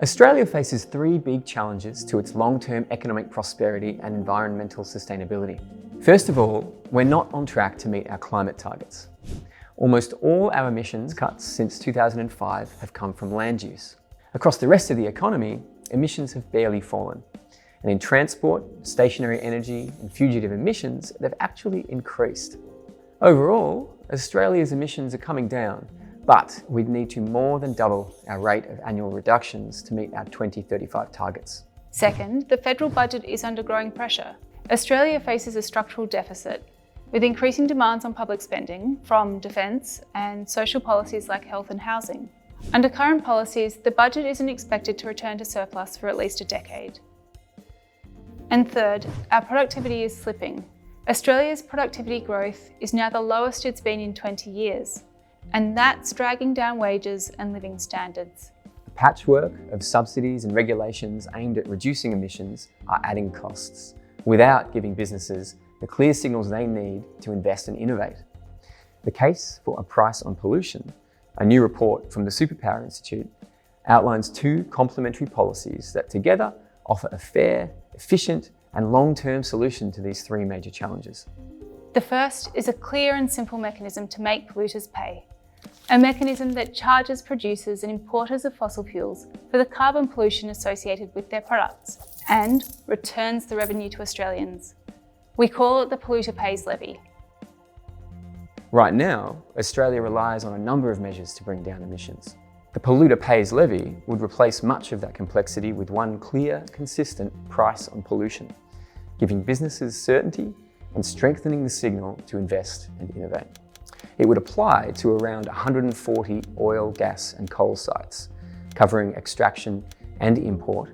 Australia faces three big challenges to its long-term economic prosperity and environmental sustainability. First of all, we're not on track to meet our climate targets. Almost all our emissions cuts since 2005 have come from land use. Across the rest of the economy, emissions have barely fallen. And in transport, stationary energy, and fugitive emissions, they've actually increased. Overall, Australia's emissions are coming down, but we'd need to more than double our rate of annual reductions to meet our 2035 targets. Second, the federal budget is under growing pressure. Australia faces a structural deficit, with increasing demands on public spending from defence and social policies like health and housing. Under current policies, the budget isn't expected to return to surplus for at least a decade. And third, our productivity is slipping. Australia's productivity growth is now the lowest it's been in 20 years, and that's dragging down wages and living standards. A patchwork of subsidies and regulations aimed at reducing emissions are adding costs, without giving businesses the clear signals they need to invest and innovate. The case for a price on pollution, a new report from the Superpower Institute, outlines two complementary policies that together offer a fair, efficient, and long-term solution to these three major challenges. The first is a clear and simple mechanism to make polluters pay. A mechanism that charges producers and importers of fossil fuels for the carbon pollution associated with their products and returns the revenue to Australians. We call it the Polluter Pays Levy. Right now, Australia relies on a number of measures to bring down emissions. The Polluter Pays Levy would replace much of that complexity with one clear, consistent price on pollution, giving businesses certainty and strengthening the signal to invest and innovate. It would apply to around 140 oil, gas and coal sites, covering extraction and import,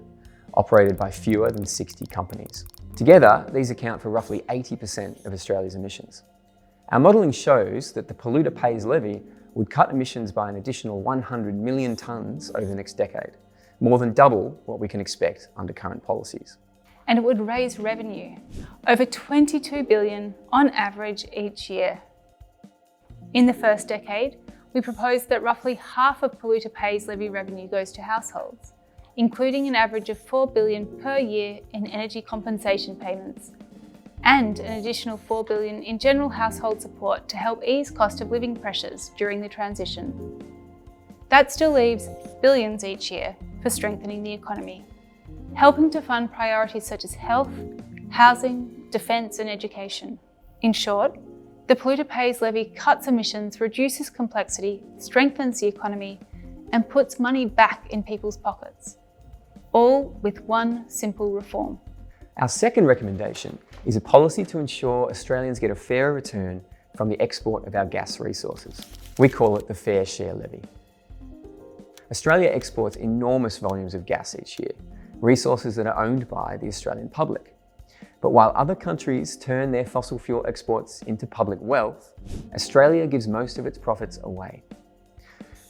operated by fewer than 60 companies. Together, these account for roughly 80% of Australia's emissions. Our modelling shows that the Polluter Pays Levy would cut emissions by an additional 100 million tonnes over the next decade, more than double what we can expect under current policies. And it would raise revenue, over $22 billion on average each year. In the first decade, we propose that roughly half of Polluter Pays Levy revenue goes to households, including an average of $4 billion per year in energy compensation payments, and an additional $4 billion in general household support to help ease cost of living pressures during the transition. That still leaves billions each year for strengthening the economy, helping to fund priorities such as health, housing, defence and education. In short, the Polluter Pays Levy cuts emissions, reduces complexity, strengthens the economy, and puts money back in people's pockets, all with one simple reform. Our second recommendation is a policy to ensure Australians get a fairer return from the export of our gas resources. We call it the Fair Share Levy. Australia exports enormous volumes of gas each year, resources that are owned by the Australian public. But while other countries turn their fossil fuel exports into public wealth, Australia gives most of its profits away.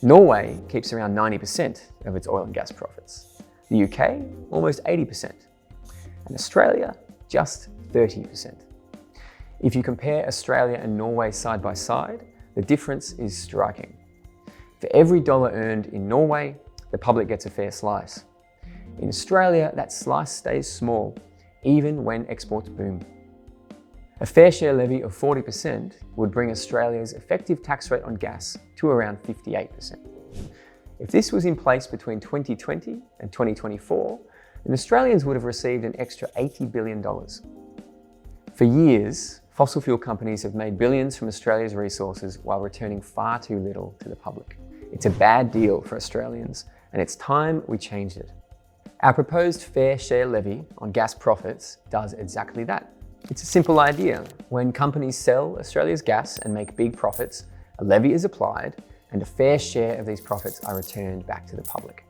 Norway keeps around 90% of its oil and gas profits. The UK, almost 80%. And Australia, just 30%. If you compare Australia and Norway side by side, the difference is striking. For every dollar earned in Norway, the public gets a fair slice. In Australia, that slice stays small, even when exports boom. A fair share levy of 40% would bring Australia's effective tax rate on gas to around 58%. If this was in place between 2020 and 2024, then Australians would have received an extra $80 billion. For years, fossil fuel companies have made billions from Australia's resources while returning far too little to the public. It's a bad deal for Australians, and it's time we changed it. Our proposed fair share levy on gas profits does exactly that. It's a simple idea. When companies sell Australia's gas and make big profits, a levy is applied and a fair share of these profits are returned back to the public.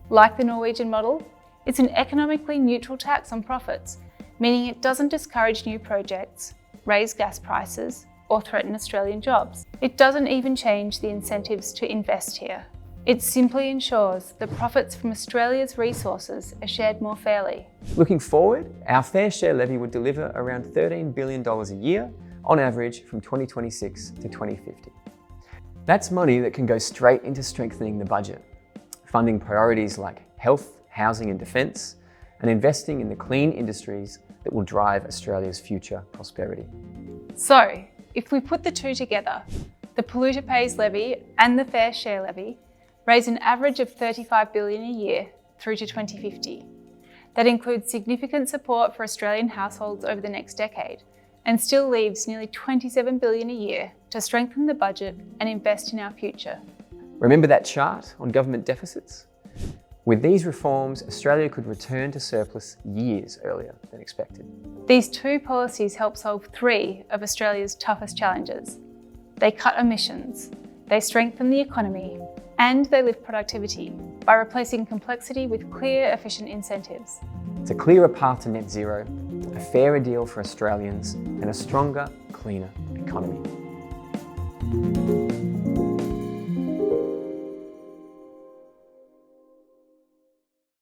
Like the Norwegian model, it's an economically neutral tax on profits, meaning it doesn't discourage new projects, raise gas prices, or threaten Australian jobs. It doesn't even change the incentives to invest here. It simply ensures the profits from Australia's resources are shared more fairly. Looking forward, our fair share levy would deliver around $13 billion a year on average from 2026 to 2050. That's money that can go straight into strengthening the budget. funding priorities like health, housing and defence, and investing in the clean industries that will drive Australia's future prosperity. So, if we put the two together, the Polluter Pays Levy and the Fair Share Levy raise an average of $35 billion a year through to 2050. That includes significant support for Australian households over the next decade, and still leaves nearly $27 billion a year to strengthen the budget and invest in our future. Remember that chart on government deficits? With these reforms, Australia could return to surplus years earlier than expected. These two policies help solve three of Australia's toughest challenges. They cut emissions, they strengthen the economy, and they lift productivity by replacing complexity with clear, efficient incentives. It's a clearer path to net zero, a fairer deal for Australians, and a stronger, cleaner economy.